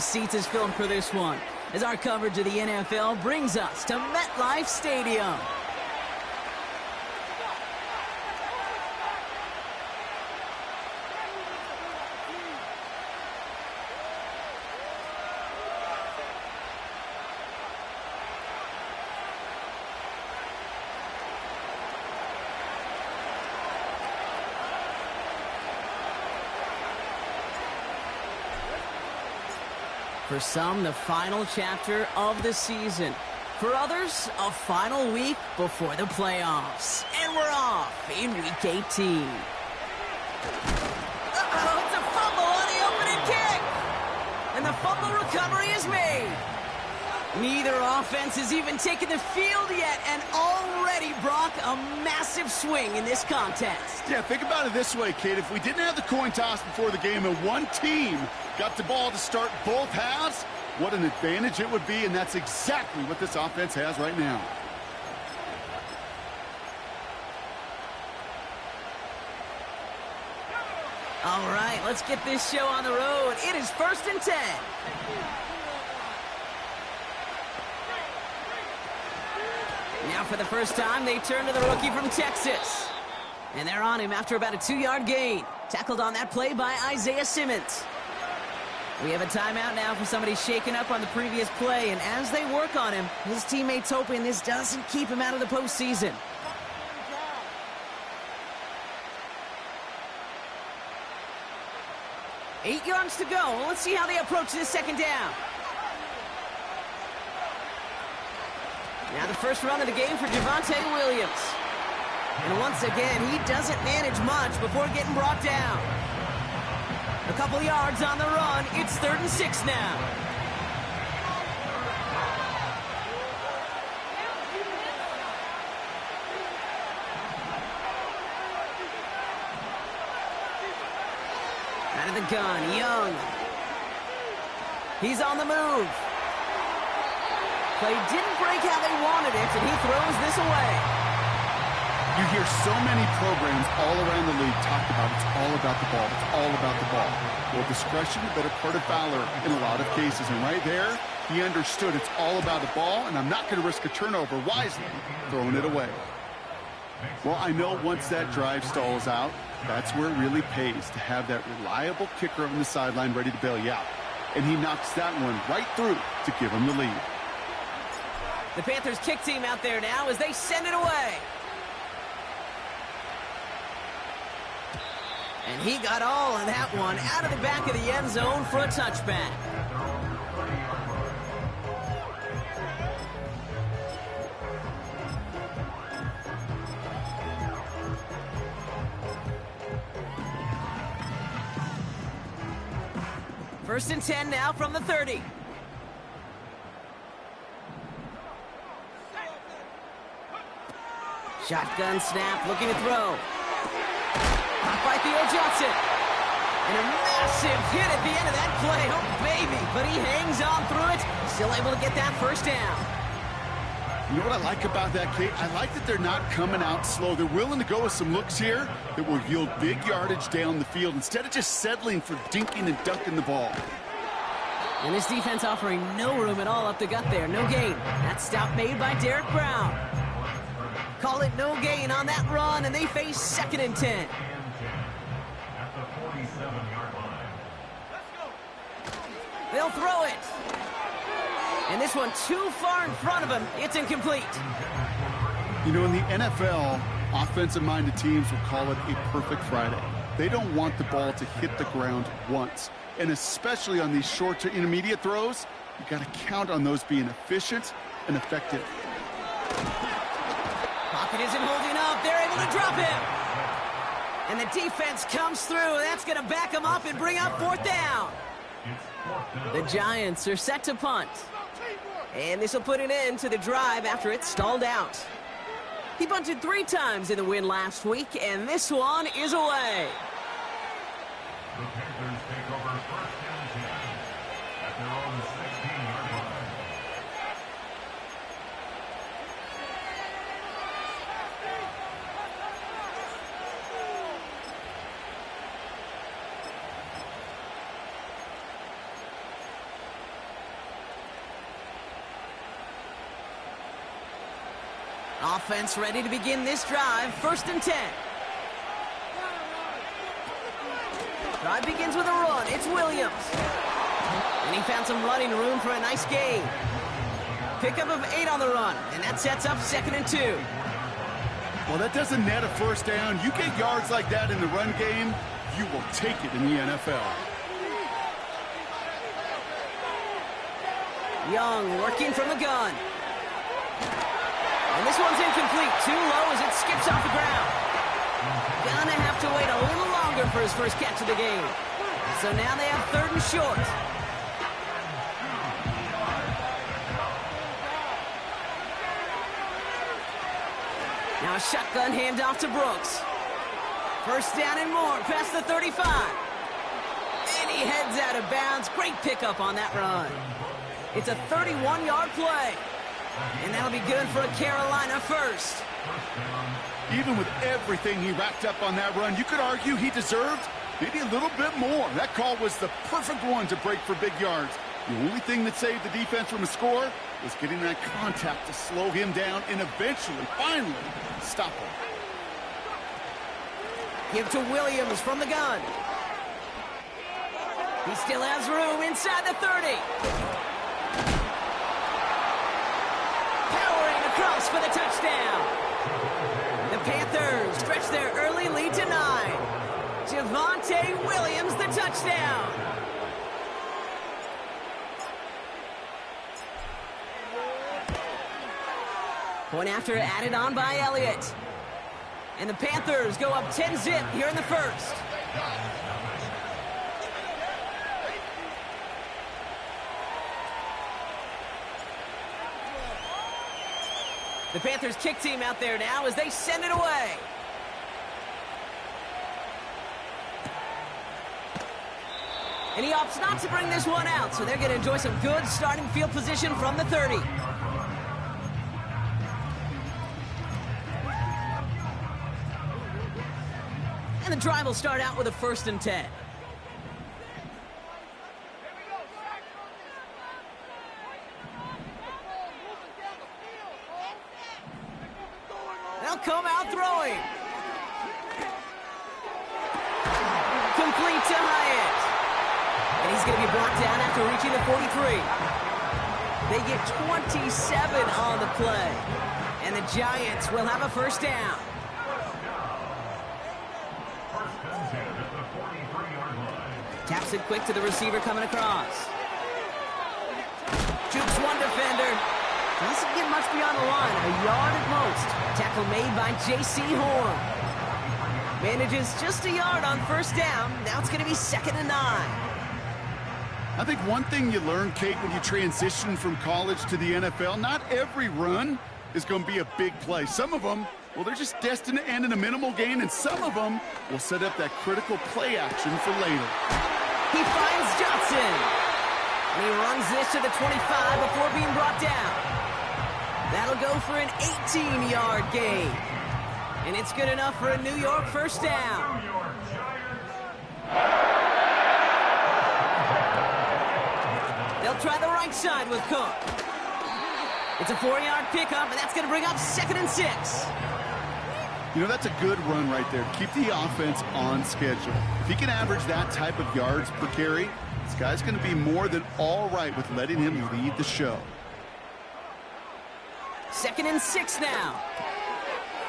seats is filling for this one, as our coverage of the NFL brings us to MetLife Stadium. For some, the final chapter of the season. For others, a final week before the playoffs. And we're off in Week 18. Uh-oh, it's a fumble on the opening kick! And the fumble recovery is made. Neither offense has even taken the field yet, and already, Brock, a massive swing in this contest. Yeah, think about it this way, kid. If we didn't have the coin toss before the game and one team got the ball to start both halves, what an advantage it would be, and that's exactly what this offense has right now. All right, let's get this show on the road. It is 1st and 10. Now for the first time, they turn to the rookie from Texas. And they're on him after about a 2-yard gain. Tackled on that play by Isaiah Simmons. We have a timeout now for somebody shaken up on the previous play, and as they work on him, his teammates hoping this doesn't keep him out of the postseason. Eight yards to go. Let's see how they approach this second down. Now the first run of the game for Javonte Williams. And once again, he doesn't manage much before getting brought down. A couple yards on the run. It's 3rd and 6 now. Out of the gun, Young. He's on the move. Play didn't break how they wanted it, and he throws this away. You hear so many programs all around the league talk about it's all about the ball, it's all about the ball. Well, discretion, a better part of valor in a lot of cases. And right there, he understood it's all about the ball, and I'm not going to risk a turnover wisely, throwing it away. Well, I know once that drive stalls out, that's where it really pays to have that reliable kicker on the sideline ready to bail you out. And he knocks that one right through to give him the lead. The Panthers kick team out there now as they send it away. And he got all of that one out of the back of the end zone for a touchback. First and 10 now from the 30. Shotgun snap, looking to throw. Caught by Theo Johnson. And a massive hit at the end of that play. Oh, baby. But he hangs on through it. Still able to get that first down. You know what I like about that, Kate? I like that they're not coming out slow. They're willing to go with some looks here that will yield big yardage down the field instead of just settling for dinking and dunking the ball. And this defense offering no room at all up the gut there. No gain. That stop made by Derek Brown. Call it no gain on that run, and they face 2nd and 10. They'll throw it. And this one too far in front of him. It's incomplete. You know, in the NFL, offensive-minded teams will call it a perfect Friday. They don't want the ball to hit the ground once. And especially on these short to intermediate throws, you got to count on those being efficient and effective. Pocket isn't holding up. They're able to drop him. And the defense comes through. That's going to back him up and bring up 4th down. The Giants are set to punt. And this will put an end to the drive after it stalled out. He punted 3 times in the win last week, and this one is away. The Panthers take over 1st and 10 at their own 16-yard line. Offense ready to begin this drive. 1st and 10. Drive begins with a run. It's Williams. And he found some running room for a nice gain. Pickup of 8 on the run. And that sets up 2nd and 2. Well, that doesn't net a first down. You get yards like that in the run game, you will take it in the NFL. Young working from the gun. And this one's incomplete. Too low as it skips off the ground. Gonna have to wait a little longer for his first catch of the game. So now they have 3rd and short. Now a shotgun handoff to Brooks. 1st down and more past the 35. And he heads out of bounds. Great pickup on that run. It's a 31-yard play. And that'll be good for a Carolina first. Even with everything he racked up on that run, you could argue he deserved maybe a little bit more. That call was the perfect one to break for big yards. The only thing that saved the defense from a score was getting that contact to slow him down and eventually, finally, stop him. Give to Williams from the gun. He still has room inside the 30. Powering across for the touchdown. The Panthers stretch their early lead to 9. Javonte Williams, the touchdown. Point after added on by Elliott. And the Panthers go up 10-zip here in the first. The Panthers kick team out there now as they send it away. And he opts not to bring this one out, so they're going to enjoy some good starting field position from the 30. And the drive will start out with a 1st and 10. They'll come out throwing. Complete to Hyatt. And he's going to be brought down after reaching the 43. They get 27 on the play. And the Giants will have a 1st down. Taps it quick to the receiver coming across. Jukes one defender. Doesn't get much beyond the line. A yard at most. Tackle made by J.C. Horn. Manages just a yard on 1st down. Now it's going to be 2nd and 9. I think one thing you learn, Kate, when you transition from college to the NFL, not every run is going to be a big play. Some of them, well, they're just destined to end in a minimal gain, and some of them will set up that critical play action for later. He finds Johnson. And he runs this to the 25 before being brought down. That'll go for an 18-yard gain. And it's good enough for a New York 1st down. They'll try the right side with Cook. It's a 4-yard pickup, and that's going to bring up 2nd and 6. You know, that's a good run right there. Keep the offense on schedule. If he can average that type of yards per carry, this guy's going to be more than all right with letting him lead the show. 2nd and 6 now.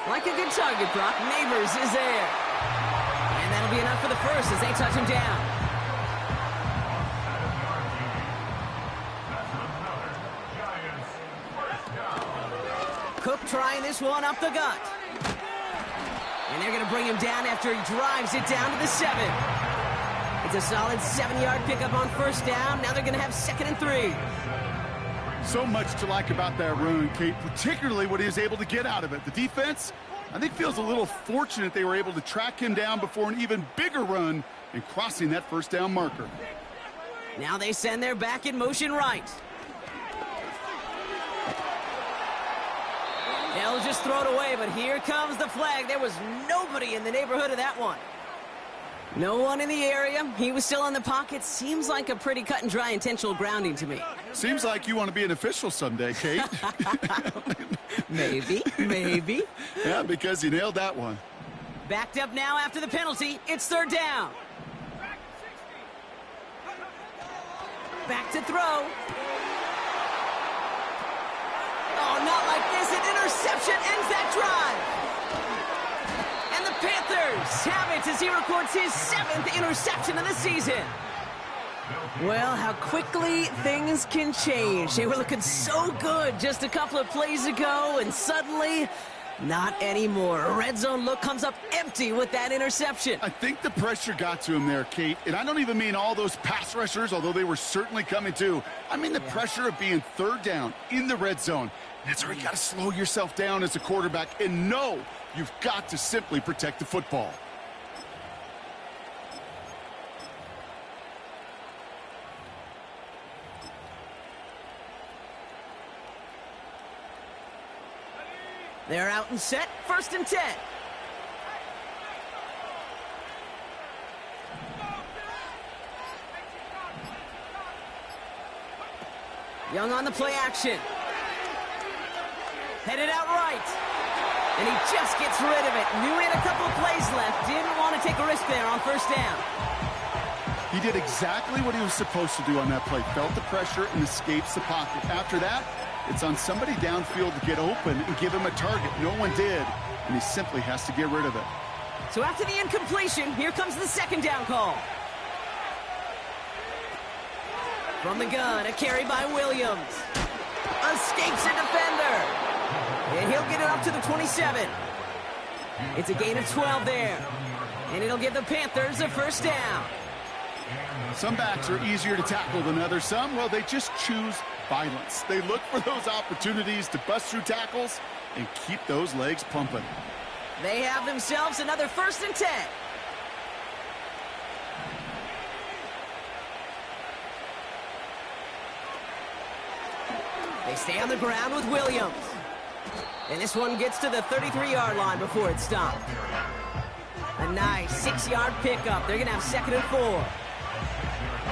Like a good target, Brock. Neighbors is there. And that'll be enough for the first as they touch him down. Cook trying this one up the gut. And they're going to bring him down after he drives it down to the 7. It's a solid 7-yard pickup on 1st down. Now they're going to have 2nd and 3. So much to like about that run, Kate, particularly what he was able to get out of it. The defense, I think, feels a little fortunate they were able to track him down before an even bigger run and crossing that 1st down marker. Now they send their back in motion right. They'll just throw it away, but here comes the flag. There was nobody in the neighborhood of that one. No one in the area. He was still in the pocket. Seems like a pretty cut and dry intentional grounding to me. Seems like you want to be an official someday, Kate. Maybe. Yeah, because you nailed that one. Backed up now after the penalty. It's third down. Back to throw. Oh, not like this. An interception ends that drive. And the Panthers have it as he records his 7th interception of the season. Well, how quickly things can change. They were looking so good just a couple of plays ago, and suddenly, not anymore. A red zone look comes up empty with that interception. I think the pressure got to him there, Kate. And I don't even mean all those pass rushers, although they were certainly coming too. I mean the pressure of being third down in the red zone. That's where you got to slow yourself down as a quarterback and know you've got to simply protect the football. They're out and set. 1st and 10. Young on the play action. Headed out right. And he just gets rid of it. Knew he had a couple of plays left. Didn't want to take a risk there on 1st down. He did exactly what he was supposed to do on that play. Felt the pressure and escapes the pocket. After that, it's on somebody downfield to get open and give him a target. No one did, and he simply has to get rid of it. So after the incompletion, here comes the 2nd down call. From the gun, a carry by Williams. Escapes a defender. And he'll get it up to the 27. It's a gain of 12 there. And it'll give the Panthers a 1st down. Some backs are easier to tackle than others. Some, well, they just choose violence. They look for those opportunities to bust through tackles and keep those legs pumping. They have themselves another 1st and 10. They stay on the ground with Williams. And this one gets to the 33-yard line before it's stopped. A nice 6-yard pickup. They're going to have 2nd and 4.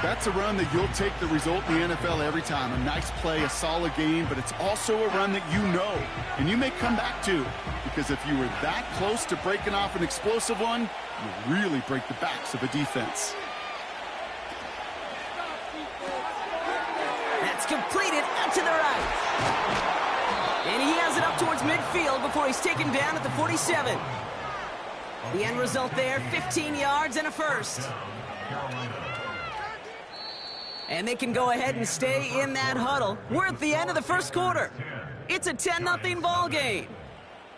That's a run that you'll take the result in the NFL every time. A nice play, a solid game, but it's also a run that you know, and you may come back to, because if you were that close to breaking off an explosive one, you really break the backs of a defense. That's completed out to the right. And he has it up towards midfield before he's taken down at the 47. The end result there, 15 yards and a 1st. And they can go ahead and stay in that huddle. We're at the end of the 1st quarter. It's a 10-0 ball game.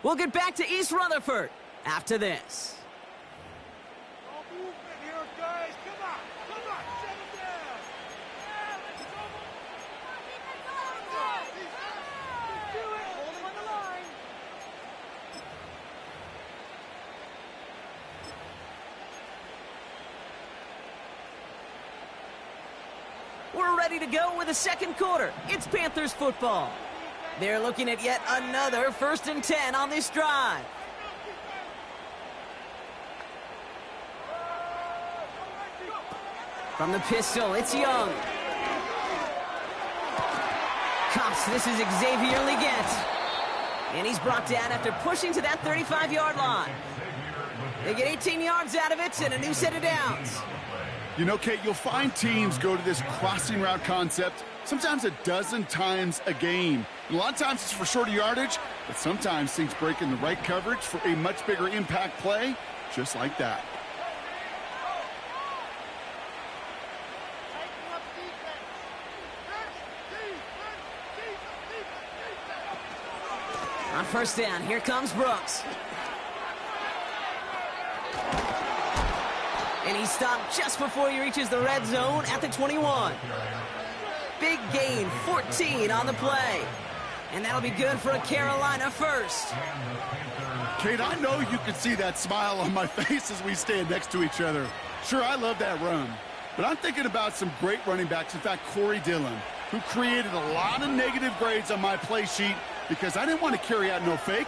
We'll get back to East Rutherford after this. We're ready to go with the 2nd quarter. It's Panthers football. They're looking at yet another 1st and 10 on this drive. From the pistol, it's Young. Cops, this is Xavier Leggett. And he's brought down after pushing to that 35-yard line. They get 18 yards out of it and a new set of downs. You know, Kate, you'll find teams go to this crossing route concept sometimes a dozen times a game. And a lot of times it's for shorter yardage, but sometimes things break in the right coverage for a much bigger impact play, just like that. On 1st down, here comes Brooks. And he stopped just before he reaches the red zone at the 21. Big gain, 14 on the play. And that'll be good for a Carolina 1st. Kate, I know you can see that smile on my face as we stand next to each other. Sure, I love that run. But I'm thinking about some great running backs. In fact, Corey Dillon, who created a lot of negative grades on my play sheet because I didn't want to carry out no fake.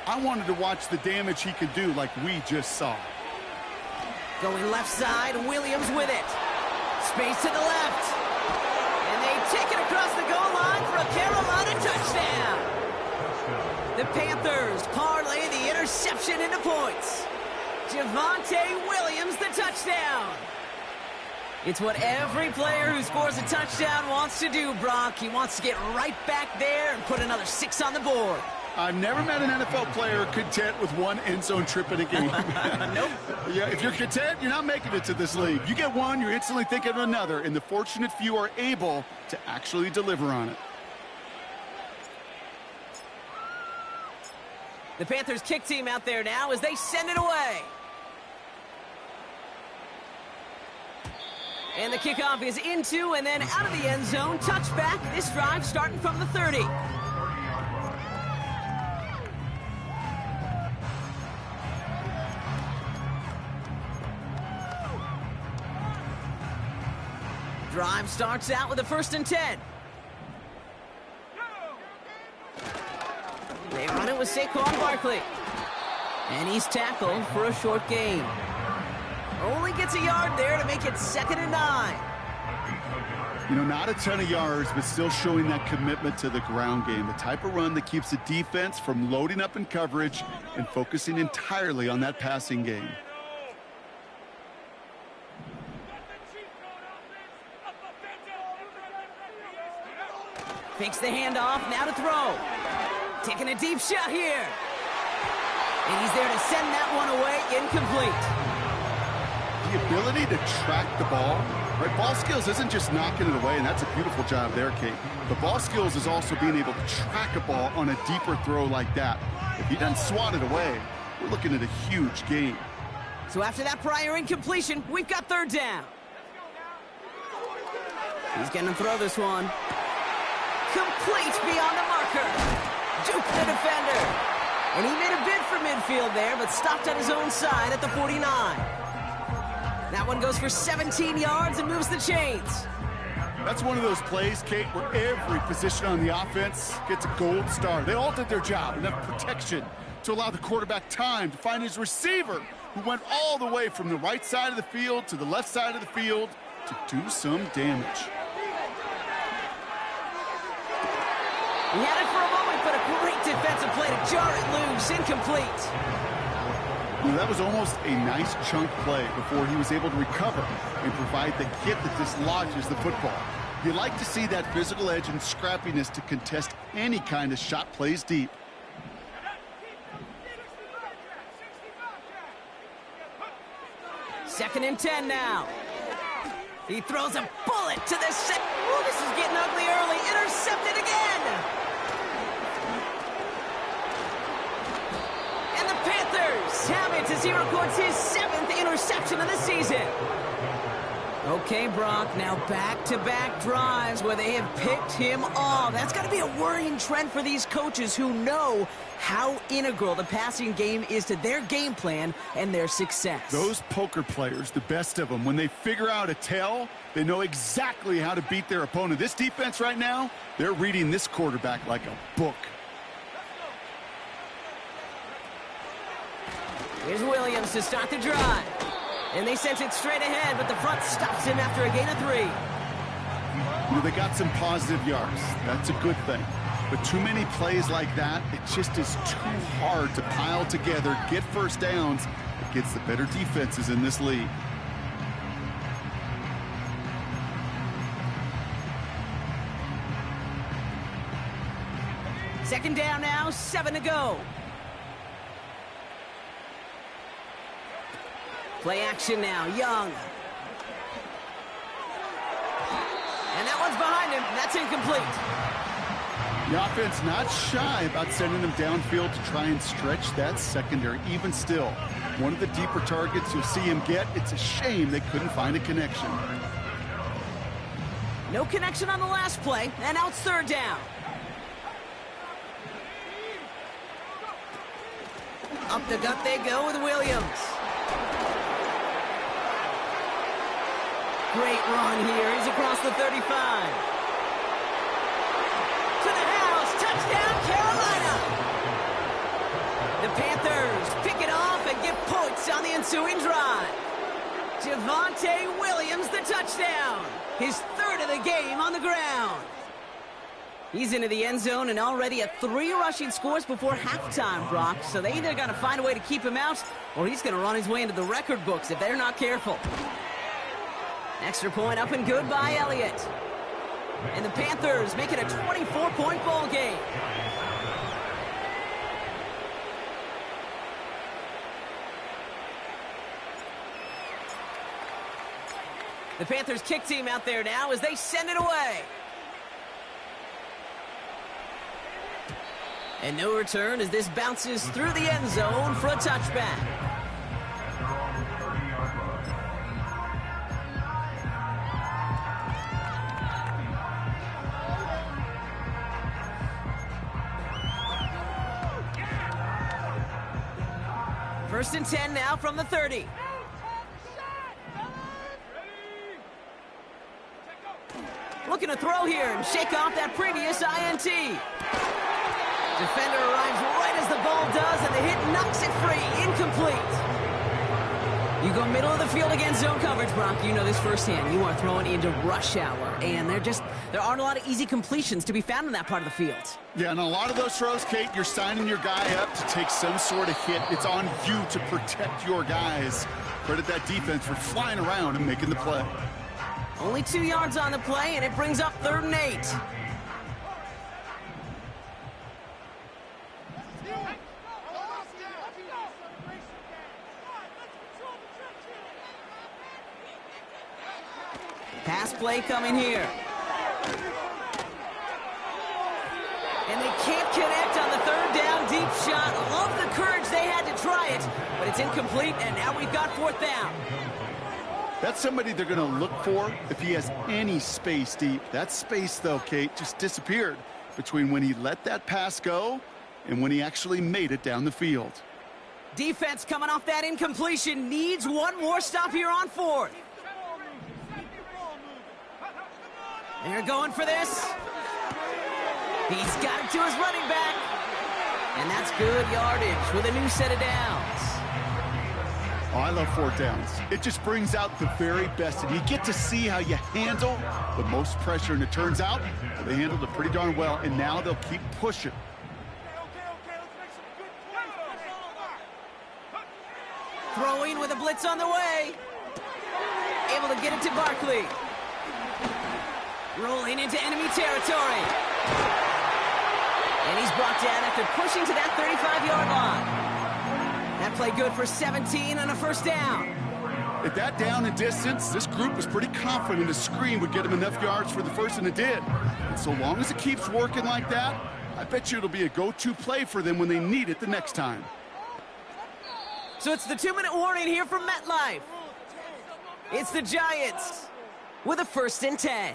I wanted to watch the damage he could do like we just saw. Going left side, Williams with it. Space to the left. And they take it across the goal line for a Carolina touchdown. The Panthers parlay the interception into points. Javonte Williams, the touchdown. It's what every player who scores a touchdown wants to do, Brock. He wants to get right back there and put another 6 on the board. I've never met an NFL player content with one end zone trip in a game. Nope. Yeah, if you're content, you're not making it to this league. You get one, you're instantly thinking of another, and the fortunate few are able to actually deliver on it. The Panthers kick team out there now as they send it away. And the kickoff is into and then out of the end zone. Touchback. This drive starting from the 30. Drive starts out with a 1st and 10. They run it with Saquon Barkley. And he's tackled for a short gain. Only gets a yard there to make it 2nd and 9. You know, not a ton of yards, but still showing that commitment to the ground game. The type of run that keeps the defense from loading up in coverage and focusing entirely on that passing game. Fakes the handoff, now to throw. Taking a deep shot here. And he's there to send that one away, incomplete. The ability to track the ball, right? Ball skills isn't just knocking it away, and that's a beautiful job there, Kate. The ball skills is also being able to track a ball on a deeper throw like that. If he doesn't swat it away, we're looking at a huge gain. So after that prior incompletion, we've got 3rd down. He's going to throw this one. Complete beyond the marker. Duke the defender. And he made a bid for midfield there, but stopped on his own side at the 49. That one goes for 17 yards and moves the chains. That's one of those plays, Kate, where every position on the offense gets a gold star. They all did their job, enough protection to allow the quarterback time to find his receiver, who went all the way from the right side of the field to the left side of the field to do some damage. He had it for a moment, but a great defensive play to jar it loose. Incomplete. You know, that was almost a nice chunk play before he was able to recover and provide the hit that dislodges the football. You like to see that physical edge and scrappiness to contest any kind of shot plays deep. Second and 10 now. He throws a bullet to the set. Ooh, this is getting ugly early. Intercepted again. And the Panthers have it as he records his 7th interception of the season. Okay, Brock, now back-to-back drives where they have picked him off. That's got to be a worrying trend for these coaches who know how integral the passing game is to their game plan and their success. Those poker players, the best of them, when they figure out a tell, they know exactly how to beat their opponent. This defense right now, they're reading this quarterback like a book. Here's Williams to start the drive. And they sent it straight ahead, but the front stops him after a gain of 3. You know, they got some positive yards. That's a good thing. But too many plays like that, it just is too hard to pile together, get first downs against the better defenses in this league. Second down now, 7 to go. Play action now, Young. And that one's behind him. That's incomplete. The offense not shy about sending them downfield to try and stretch that secondary. Even still, one of the deeper targets you'll see him get. It's a shame they couldn't find a connection. No connection on the last play, and now it's 3rd down. Up the gut they go with Williams. Great run here. He's across the 35. To the house. Touchdown, Carolina. The Panthers pick it off and get points on the ensuing drive. Javonte Williams the touchdown. His third of the game on the ground. He's into the end zone and already at 3 rushing scores before halftime, Brock. So they either got to find a way to keep him out, or he's going to run his way into the record books if they're not careful. Extra point up and good by Elliott. And the Panthers make it a 24-point ball game. The Panthers kick team out there now as they send it away. And no return as this bounces through the end zone for a touchback. First and 10 now from the 30. Looking to throw here and shake off that previous INT. Defender arrives right as the ball does, and the hit knocks it free. Incomplete. You go middle of the field against zone coverage, Brock. You know this firsthand. You are throwing into rush hour, and there aren't a lot of easy completions to be found in that part of the field. Yeah, and a lot of those throws, Kate, you're signing your guy up to take some sort of hit. It's on you to protect your guys. Credit that defense for flying around and making the play. Only 2 yards on the play, and it brings up 3rd and 8. Pass play coming here. And they can't connect on the 3rd down deep shot. Love the courage they had to try it, but it's incomplete, and now we've got 4th down. That's somebody they're going to look for if he has any space deep. That space, though, Kate, just disappeared between when he let that pass go and when he actually made it down the field. Defense coming off that incompletion needs one more stop here on 4th. They're going for this. He's got it to his running back. And that's good yardage with a new set of downs. Oh, I love 4th downs. It just brings out the very best. And you get to see how you handle the most pressure. And it turns out they handled it pretty darn well. And now they'll keep pushing. Throwing with a blitz on the way. Able to get it to Barkley. Rolling into enemy territory. And he's brought down after pushing to that 35-yard line. That play good for 17 and a 1st down. At that down and distance, this group was pretty confident a screen would get him enough yards for the first, and it did. And so long as it keeps working like that, I bet you it'll be a go-to play for them when they need it the next time. So it's the 2-minute warning here from MetLife. It's the Giants with a 1st and 10.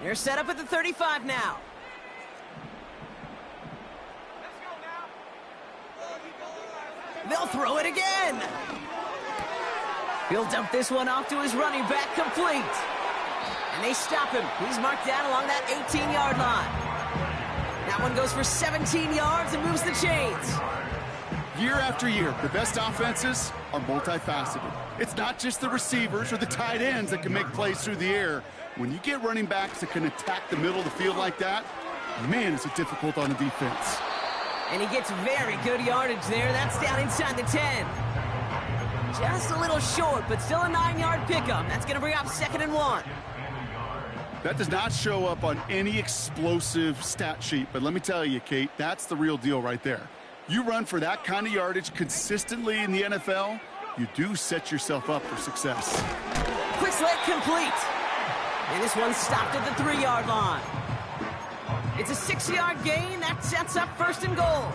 They're set up at the 35 now. They'll throw it again. He'll dump this one off to his running back, complete. And they stop him. He's marked down along that 18-yard line. That one goes for 17 yards and moves the chains. Year after year, the best offenses are multifaceted. It's not just the receivers or the tight ends that can make plays through the air. When you get running backs that can attack the middle of the field like that, man, is it difficult on the defense. And he gets very good yardage there. That's down inside the 10. Just a little short, but still a 9-yard pickup. That's going to bring up 2nd and 1. That does not show up on any explosive stat sheet, but let me tell you, Kate, that's the real deal right there. You run for that kind of yardage consistently in the NFL, you do set yourself up for success. Quick slant complete. And this one stopped at the 3-yard line. It's a 6-yard gain. That sets up 1st and goal.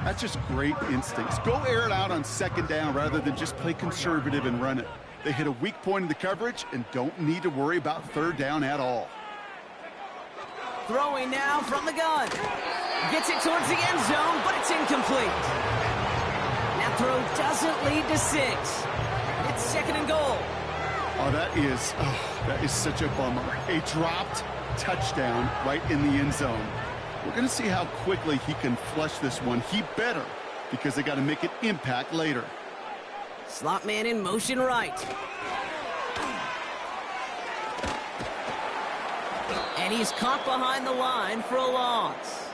That's just great instincts. Go air it out on 2nd down rather than just play conservative and run it. They hit a weak point in the coverage and don't need to worry about 3rd down at all. Throwing now from the gun. Gets it towards the end zone, but it's incomplete. That throw doesn't lead to 6. It's 2nd and goal. Oh, that is such a bummer. A dropped touchdown right in the end zone. We're going to see how quickly he can flush this one. He better, because they got to make an impact later. Slot man in motion right. And he's caught behind the line for a loss.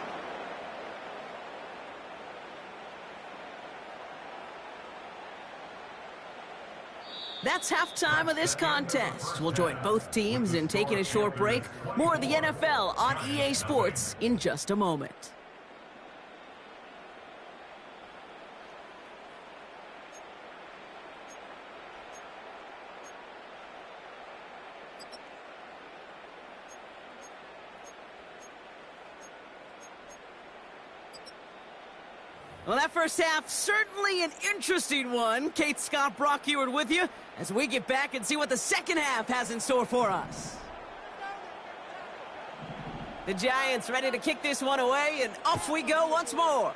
That's halftime of this contest. We'll join both teams in taking a short break. More of the NFL on EA Sports in just a moment. Well, that first half, certainly an interesting one. Kate, Scott, Brock Ewart with you as we get back and see what the second half has in store for us. The Giants ready to kick this one away, and off we go once more.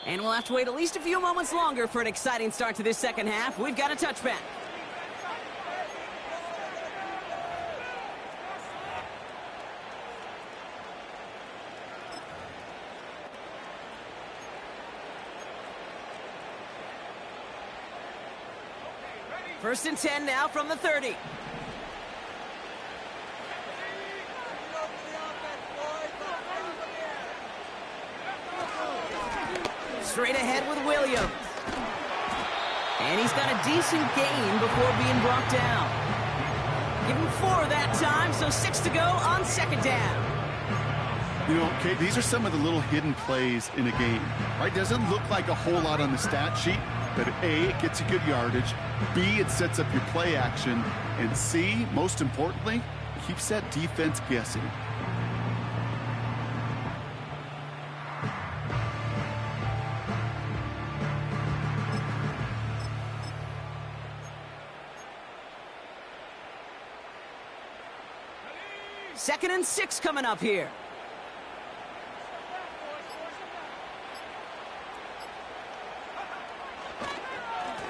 And we'll have to wait at least a few moments longer for an exciting start to this second half. We've got a touchback. First and 10 now from the 30. Straight ahead with Williams. And he's got a decent gain before being brought down. Give him 4 that time, so 6 to go on second down. You know, Kate, these are some of the little hidden plays in a game, right? Doesn't look like a whole lot on the stat sheet, but A, it gets you good yardage, B, it sets up your play action, and C, most importantly, keeps that defense guessing. Second and 6 coming up here.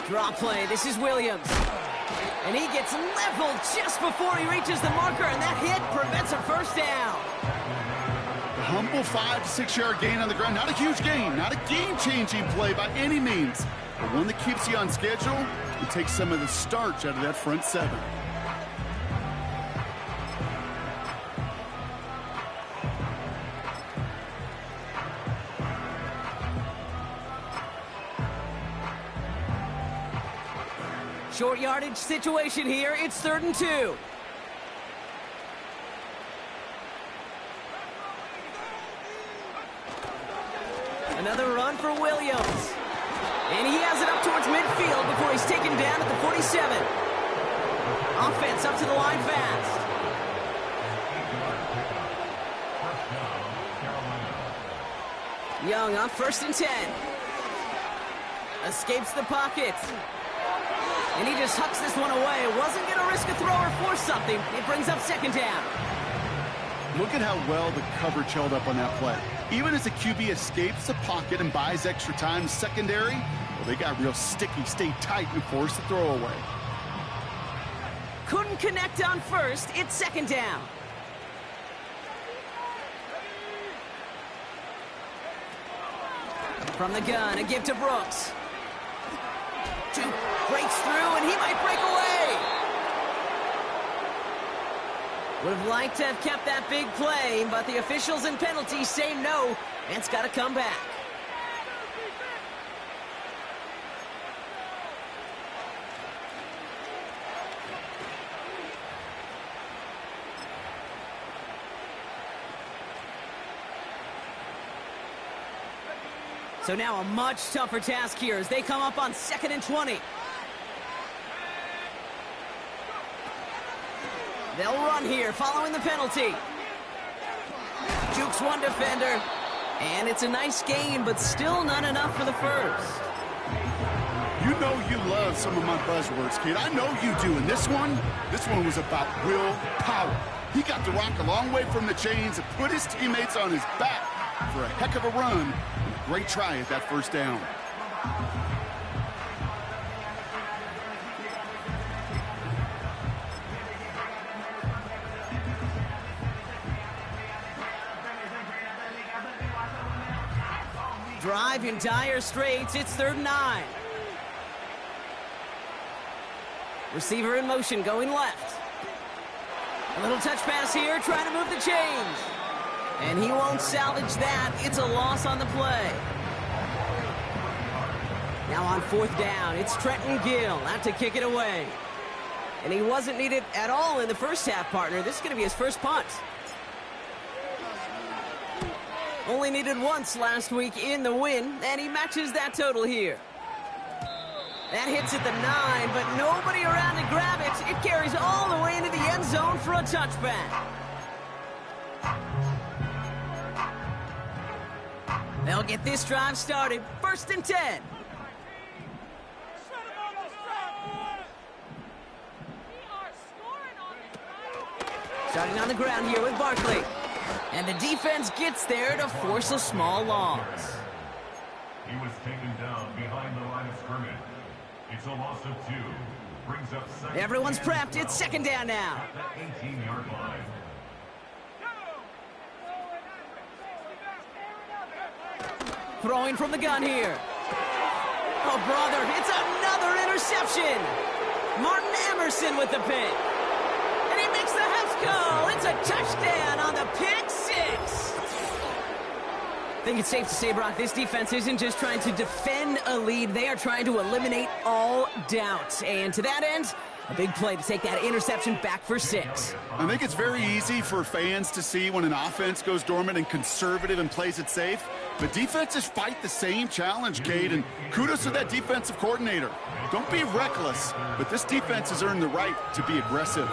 Draw play. This is Williams. And he gets leveled just before he reaches the marker, and that hit prevents a first down. The humble 5 to 6 yard gain on the ground. Not a huge gain, not a game-changing play by any means, but one that keeps you on schedule and takes some of the starch out of that front 7. Short yardage situation here. It's 3rd and 2. Another run for Williams. And he has it up towards midfield before he's taken down at the 47. Offense up to the line fast. Young on 1st and 10. Escapes the pocket. And he just hucks this one away. Wasn't going to risk a throw or force something. It brings up second down. Look at how well the coverage held up on that play. Even as the QB escapes the pocket and buys extra time secondary, well, they got real sticky, stayed tight, and forced the throw away. Couldn't connect on first. It's second down. From the gun, a give to Brooks. Breaks through, and he might break away. Would have liked to have kept that big play, but the officials and penalties say no, and it's got to come back. So now a much tougher task here as they come up on 2nd and 20. They'll run here following the penalty. Jukes one defender. And it's a nice gain, but still not enough for the first. You know you love some of my buzzwords, kid. I know you do. And this one was about willpower. He got the rock a long way from the chains and put his teammates on his back for a heck of a run. And a great try at that first down. drive in dire straits. It's 3rd and 9. Receiver in motion, going left. A little touch pass here, trying to move the chains. And he won't salvage that. It's a loss on the play. Now on 4th down, it's Trenton Gill out to kick it away. And he wasn't needed at all in the first half, partner. This is going to be his first punt. Only needed once last week in the win, and he matches that total here. That hits at the 9, but nobody around to grab it. It carries all the way into the end zone for a touchback. They'll get this drive started. 1st and 10. Starting on the ground here with Barkley. And the defense gets there to force a small loss. He was taken down behind the line of scrimmage. It's a loss of 2. Brings up second. Everyone's prepped. It's 2nd down now. At the 18-yard line. Throwing from the gun here. Oh, brother, it's another interception. Martin Emerson with the pick. And he makes the Huffs go. It's a touchdown on the pick 6. I think it's safe to say, Brock, this defense isn't just trying to defend a lead. They are trying to eliminate all doubt. And to that end, a big play to take that interception back for 6. I think it's very easy for fans to see when an offense goes dormant and conservative and plays it safe. But defenses fight the same challenge, Cade, and kudos to that defensive coordinator. Don't be reckless, but this defense has earned the right to be aggressive.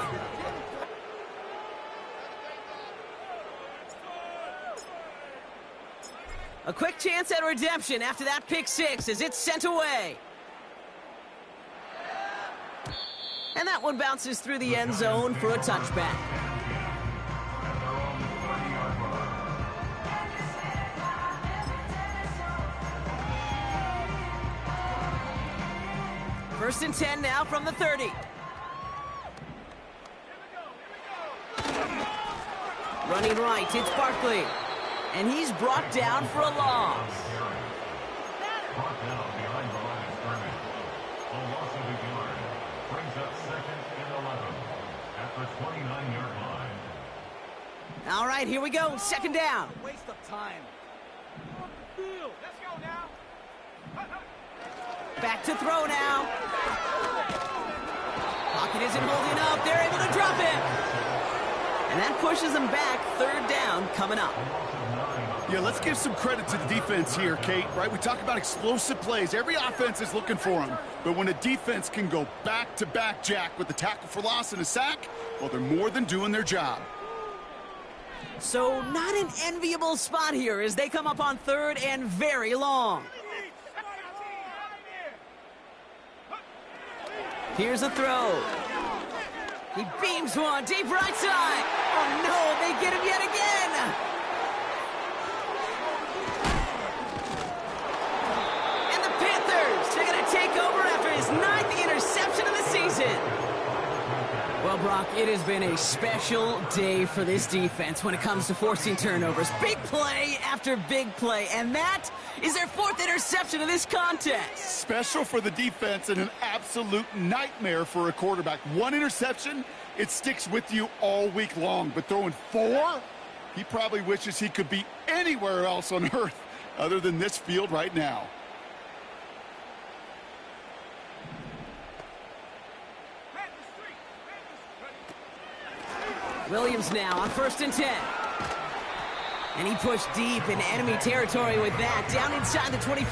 A quick chance at redemption after that pick 6 as it's sent away. And that one bounces through the end zone for a touchback. First and 10 now from the 30. Running right, it's Barkley. And he's brought down for a loss. Brought down behind the line of scrimmage. A loss of a yard. Brings up 2nd and 11 at the 29-yard line. All right, here we go. 2nd down. Waste of time. Let's go now. Back to throw now. Pocket isn't holding up. They're able to drop it. And that pushes them back. 3rd down coming up. Yeah, let's give some credit to the defense here, Kate, right? We talk about explosive plays. Every offense is looking for them. But when a defense can go back-to-back, Jack, with the tackle for loss and a sack, well, they're more than doing their job. So not an enviable spot here as they come up on 3rd and very long. Here's a throw. He beams one deep right side. Oh, no, they get him yet again. And the Panthers, they're going to take over after his 9th interception of the season. Well, Brock, it has been a special day for this defense when it comes to forcing turnovers. Big play after big play, and that is their 4th interception of this contest. Special for the defense and an absolute nightmare for a quarterback. 1 interception, it sticks with you all week long. But throwing 4, he probably wishes he could be anywhere else on earth other than this field right now. Williams now on 1st and 10. And he pushed deep in enemy territory with that, down inside the 25.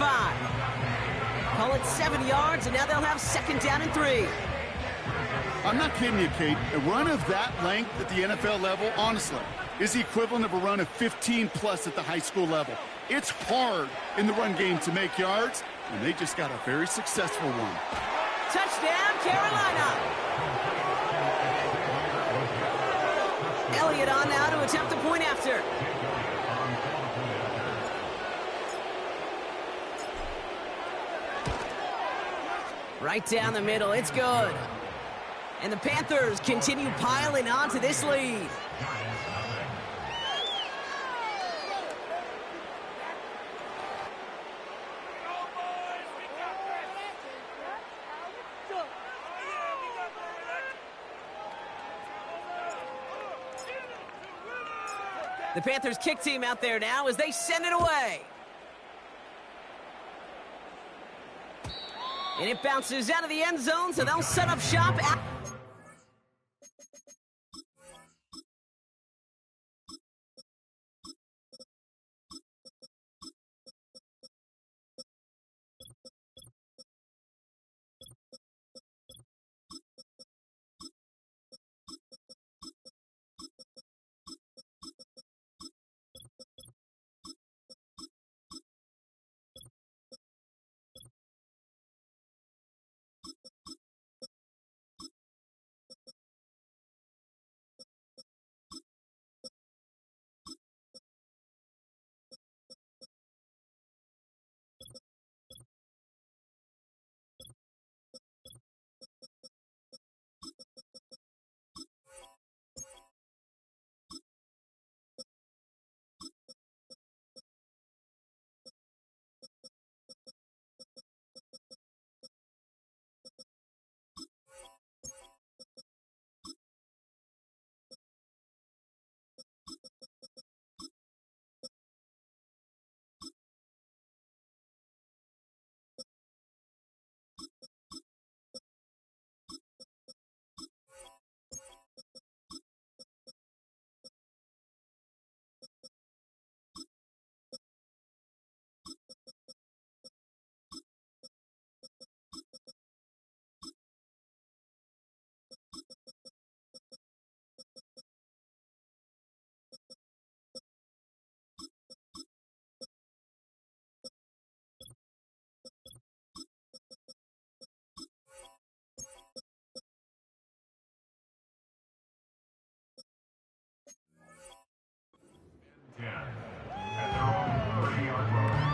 Call it 7 yards, and now they'll have 2nd down and 3. I'm not kidding you, Kate. A run of that length at the NFL level, honestly, is the equivalent of a run of 15-plus at the high school level. It's hard in the run game to make yards, and they just got a very successful one. Touchdown, Carolina! Elliott on now to attempt the point after. Right down the middle, it's good. And the Panthers continue piling on to this lead. The Panthers kick team out there now as they send it away. And it bounces out of the end zone, so they'll set up shop. At their own 30-yard line.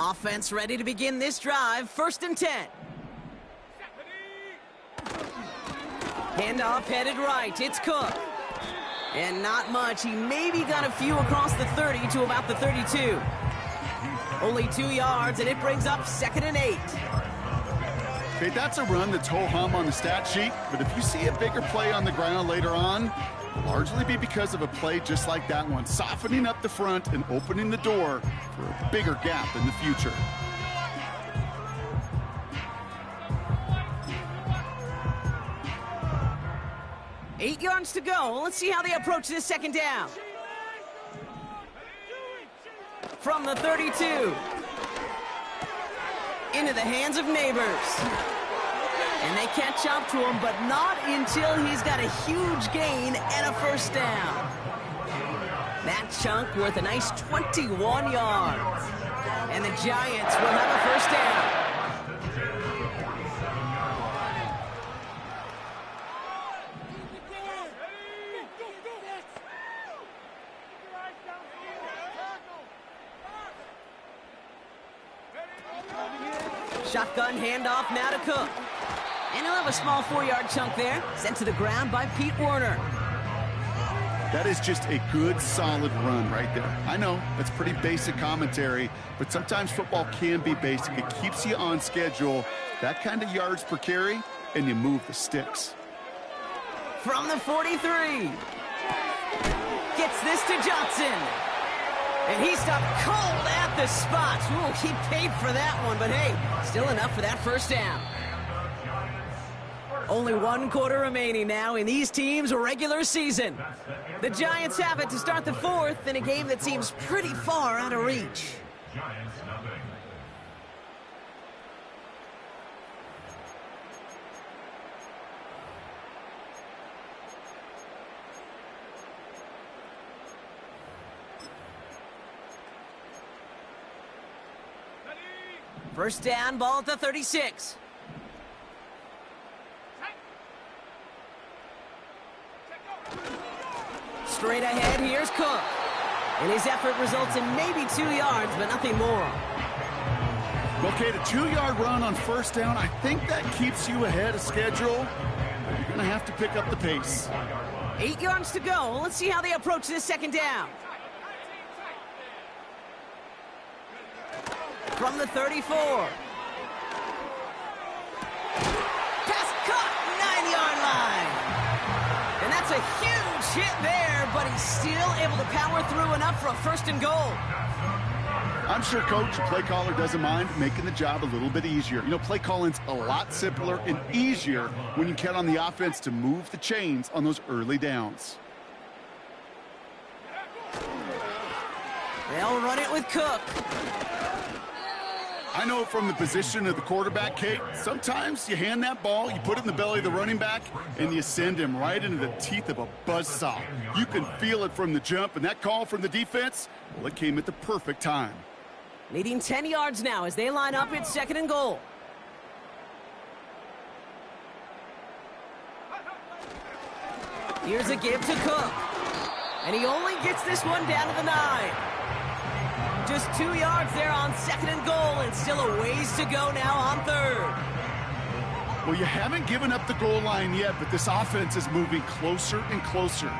Offense ready to begin this drive. 1st and 10. Handoff headed right. It's Cook. And not much. He maybe got a few across the 30 to about the 32. Only 2 yards, and it brings up 2nd and 8. Okay, that's a run that's ho-hum on the stat sheet, but if you see a bigger play on the ground later on, it'll largely be because of a play just like that one, softening up the front and opening the door for a bigger gap in the future. Eight yards to go. Let's see how they approach this 2nd down. From the 32. Into the hands of Neighbors. And they catch up to him, but not until he's got a huge gain and a 1st down. That chunk worth a nice 21 yards. And the Giants will have a 1st down. Shotgun handoff now to Cook. And he'll have a small 4-yard chunk there, sent to the ground by Pete Werner. That is just a good, solid run right there. I know, that's pretty basic commentary, but sometimes football can be basic. It keeps you on schedule, that kind of yards per carry, and you move the sticks. From the 43. Gets this to Johnson. And he stopped cold at the spot. Ooh, he paid for that one, but hey, still enough for that 1st down. Only 1 quarter remaining now in these teams' regular season. The Giants have it to start the 4th in a game that seems pretty far out of reach. Giants nothing. First down, ball at the 36. Straight ahead, here's Cook. And his effort results in maybe 2 yards, but nothing more. Okay, the 2-yard run on first down, I think that keeps you ahead of schedule. You're going to have to pick up the pace. 8 yards to go. Let's see how they approach this second down. From the 34. Pass caught, 9-yard line. And that's a huge hit there, but he's still able to power through enough for a first and goal. I'm sure coach and play caller doesn't mind making the job a little bit easier. You know, play calling's a lot simpler and easier when you count on the offense to move the chains on those early downs. They'll run it with Cook. I know from the position of the quarterback, Kate, sometimes you hand that ball, you put it in the belly of the running back, and you send him right into the teeth of a buzzsaw. You can feel it from the jump, and that call from the defense, well, it came at the perfect time. Needing 10 yards now as they line up at second and goal. Here's a give to Cook. And he only gets this one down to the 9. Just 2 yards there on second and goal, and still a ways to go now on third. Well, you haven't given up the goal line yet, but this offense is moving closer and closer.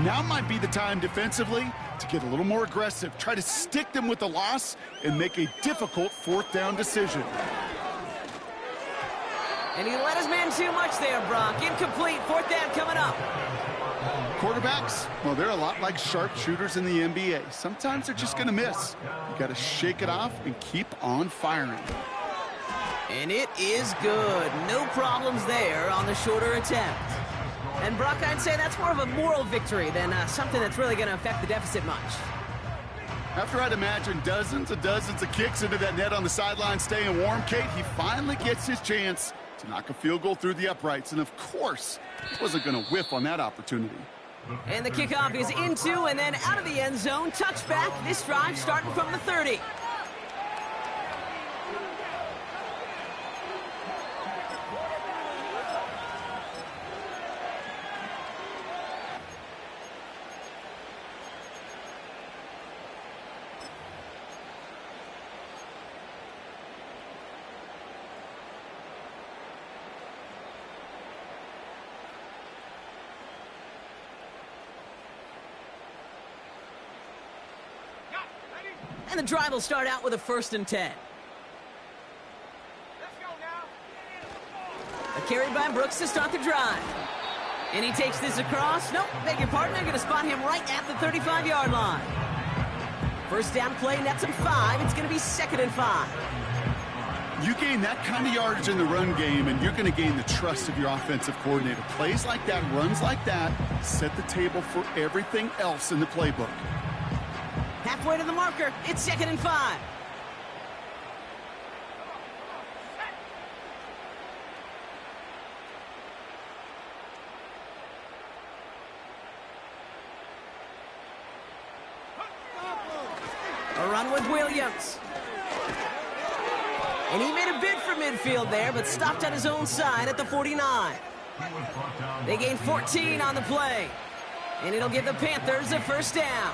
Now might be the time defensively to get a little more aggressive, try to stick them with the loss, and make a difficult fourth down decision. And he let his man too much there, Brock. Incomplete, fourth down coming up. Quarterbacks, well, they're a lot like sharpshooters in the NBA. Sometimes they're just going to miss. You got to shake it off and keep on firing. And it is good. No problems there on the shorter attempt. And Brock, I'd say that's more of a moral victory than something that's really going to affect the deficit much. After I'd imagine dozens and dozens of kicks into that net on the sideline staying warm, Kate, he finally gets his chance to knock a field goal through the uprights. And, of course, he wasn't going to whiff on that opportunity. And the kickoff is into and then out of the end zone. Touchback. This drive starting from the 30. And the drive will start out with a 1st and 10. Let's go now. A carry by Brooks to start the drive. And he takes this across. Nope, beg your pardon. They're going to spot him right at the 35-yard line. First down play, nets him 5. It's going to be 2nd and 5. You gain that kind of yardage in the run game, and you're going to gain the trust of your offensive coordinator. Plays like that, runs like that, set the table for everything else in the playbook. Halfway to the marker. It's 2nd and 5. A run with Williams. And he made a bid for midfield there, but stopped on his own side at the 49. They gain 14 on the play. And it'll give the Panthers a first down.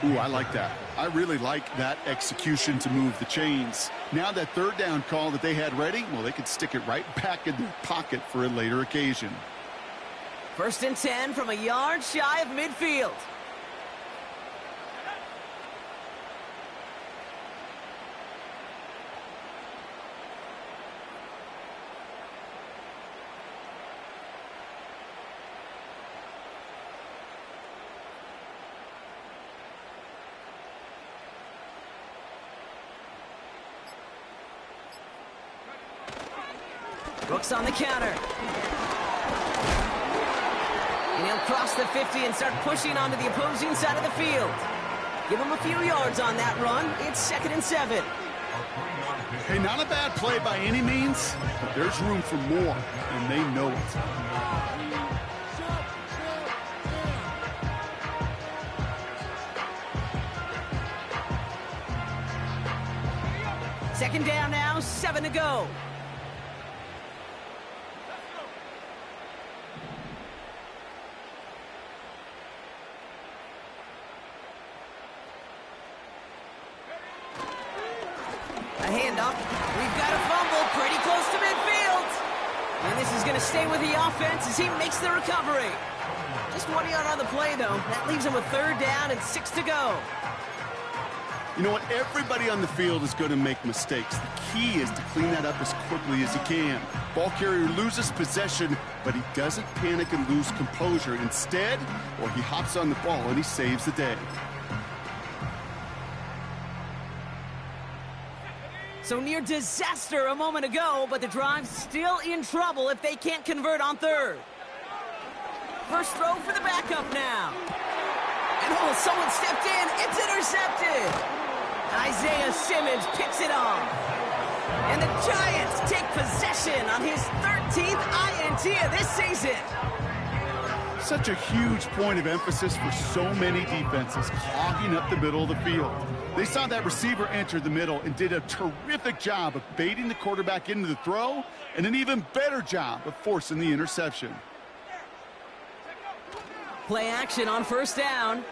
Ooh, I like that. I really like that execution to move the chains. Now that third down call that they had ready, well, they could stick it right back in their pocket for a later occasion. 1st and 10 from a yard shy of midfield. Brooks on the counter. And he'll cross the 50 and start pushing onto the opposing side of the field. Give him a few yards on that run. It's 2nd and 7. Hey, not a bad play by any means, but there's room for more, and they know it. Second down now, 7 to go. A handoff. We've got a fumble pretty close to midfield. And this is going to stay with the offense as he makes the recovery. Just 1 yard on the play, though. That leaves him with 3rd down and 6 to go. You know what? Everybody on the field is going to make mistakes. The key is to clean that up as quickly as he can. Ball carrier loses possession, but he doesn't panic and lose composure. Instead, well, he hops on the ball and he saves the day. So near disaster a moment ago, but the drive's still in trouble if they can't convert on 3rd. First throw for the backup now. And oh, someone stepped in. It's intercepted. Isaiah Simmons picks it off. And the Giants take possession on his 13th INT of this season. Such a huge point of emphasis for so many defenses, clogging up the middle of the field. They saw that receiver enter the middle and did a terrific job of baiting the quarterback into the throw, and an even better job of forcing the interception. Play action on 1st down.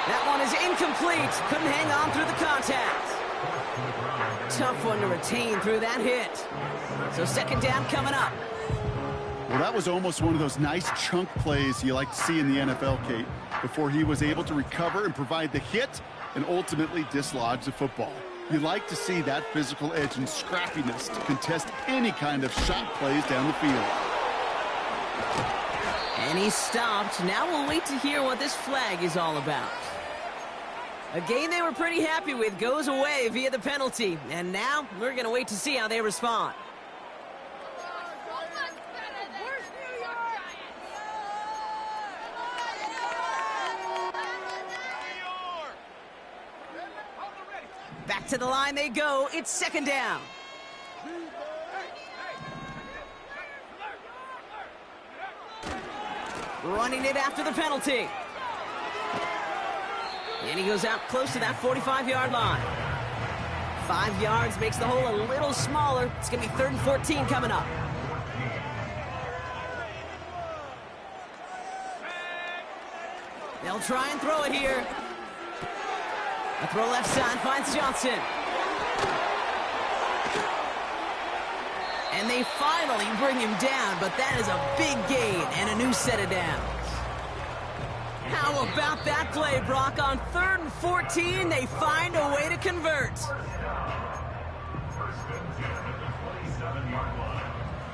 That one is incomplete. Couldn't hang on through the contact. Tough one to retain through that hit. So 2nd down coming up. Well, that was almost one of those nice chunk plays you like to see in the NFL, Kate, before he was able to recover and provide the hit and ultimately dislodge the football. You like to see that physical edge and scrappiness to contest any kind of shot plays down the field. And he stopped. Now we'll wait to hear what this flag is all about. A game they were pretty happy with goes away via the penalty. And now we're going to wait to see how they respond. Back to the line they go. It's 2nd down. Running it after the penalty. And he goes out close to that 45-yard line. 5 yards makes the hole a little smaller. It's going to be 3rd and 14 coming up. They'll try and throw it here. A throw left side finds Johnson. And they finally bring him down, but that is a big gain and a new set of downs. How about that play, Brock? On 3rd and 14, they find a way to convert.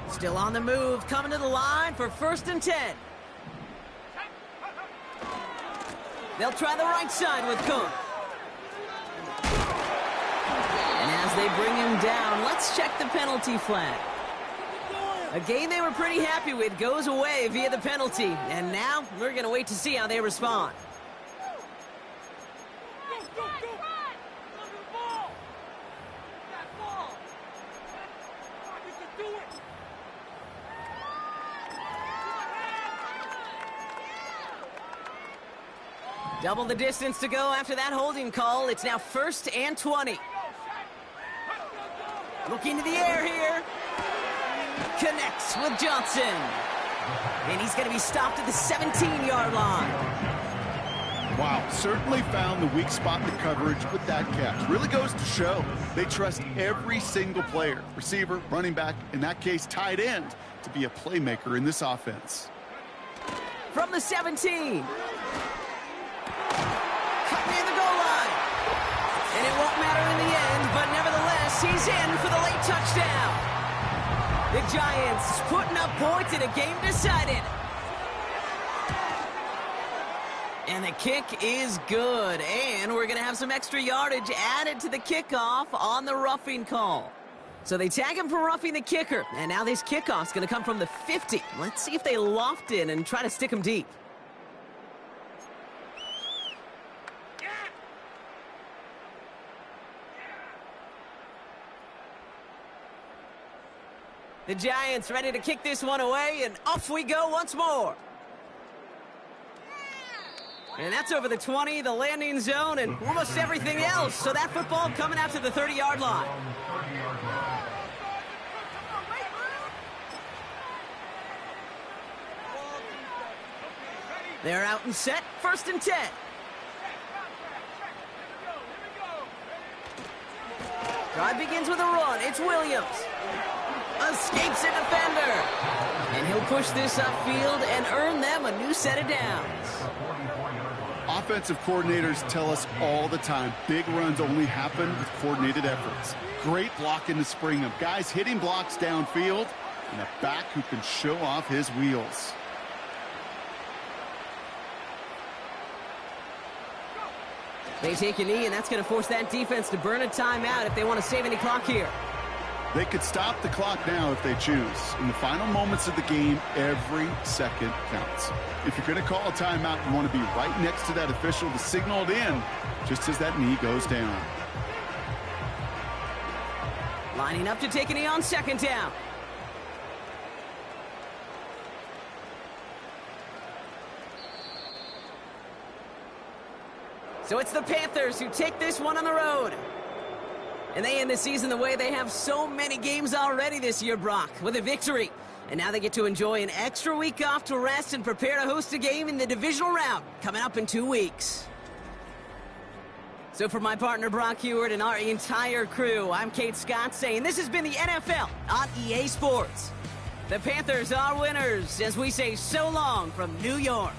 Still on the move, coming to the line for 1st and 10. They'll try the right side with Cook. And as they bring him down, let's check the penalty flag. A game they were pretty happy with goes away via the penalty. And now we're going to wait to see how they respond. Double the distance to go after that holding call. It's now 1st and 20. Looking to the air here. Connects with Johnson. And he's going to be stopped at the 17-yard line. Wow, certainly found the weak spot in the coverage with that catch. Really goes to show they trust every single player, receiver, running back, in that case tight end, to be a playmaker in this offense. From the 17. Cut near the goal line. And it won't matter in the end, but nevertheless, he's in for the late touchdown. The Giants putting up points in a game decided. And the kick is good. And we're going to have some extra yardage added to the kickoff on the roughing call. So they tag him for roughing the kicker. And now this kickoff's going to come from the 50. Let's see if they loft in and try to stick him deep. The Giants ready to kick this one away, and off we go once more. And that's over the 20, the landing zone, and almost everything else. So that football coming out to the 30-yard line. They're out and set, 1st and 10. Drive begins with a run. It's Williams. Escapes a defender. And he'll push this upfield and earn them a new set of downs. Offensive coordinators tell us all the time, big runs only happen with coordinated efforts. Great blocking to spring them. Guys hitting blocks downfield, and a back who can show off his wheels. They take a knee, and that's going to force that defense to burn a timeout if they want to save any clock here. They could stop the clock now if they choose. In the final moments of the game, every second counts. If you're going to call a timeout, you want to be right next to that official to signal it in just as that knee goes down. Lining up to take a knee on second down. So it's the Panthers who take this one on the road. And they end the season the way they have so many games already this year, Brock, with a victory. And now they get to enjoy an extra week off to rest and prepare to host a game in the divisional round coming up in 2 weeks. So for my partner, Brock Heward, and our entire crew, I'm Kate Scott saying this has been the NFL on EA Sports. The Panthers are winners as we say so long from New York.